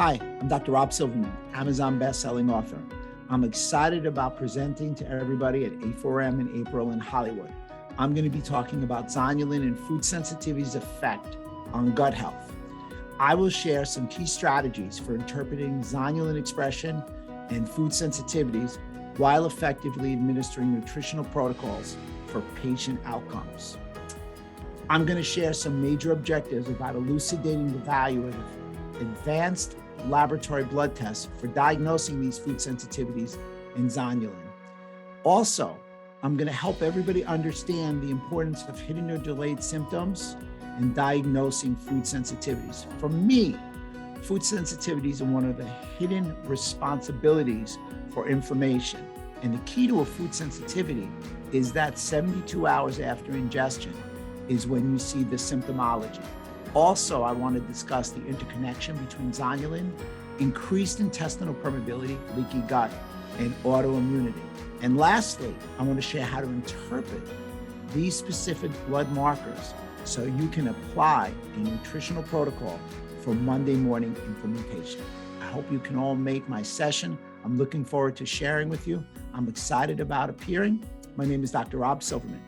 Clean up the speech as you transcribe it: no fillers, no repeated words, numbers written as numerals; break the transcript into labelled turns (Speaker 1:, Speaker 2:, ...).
Speaker 1: Hi, I'm Dr. Rob Silverman, Amazon best-selling author. I'm excited about presenting to everybody at A4M in April in Hollywood. I'm going to be talking about zonulin and food sensitivity's effect on gut health. I will share some key strategies for interpreting zonulin expression and food sensitivities while effectively administering nutritional protocols for patient outcomes. I'm going to share some major objectives about elucidating the value of advanced laboratory blood tests for diagnosing these food sensitivities in zonulin. Also, I'm going to help everybody understand the importance of hidden or delayed symptoms and diagnosing food sensitivities. For me, food sensitivities are one of the hidden responsibilities for inflammation. And the key to a food sensitivity is that 72 hours after ingestion is when you see the symptomology. Also, I want to discuss the interconnection between zonulin, increased intestinal permeability, leaky gut, and autoimmunity. And lastly, I want to share how to interpret these specific blood markers so you can apply a nutritional protocol for Monday morning implementation. I hope you can all make my session. I'm looking forward to sharing with you. I'm excited about appearing. My name is Dr. Rob Silverman.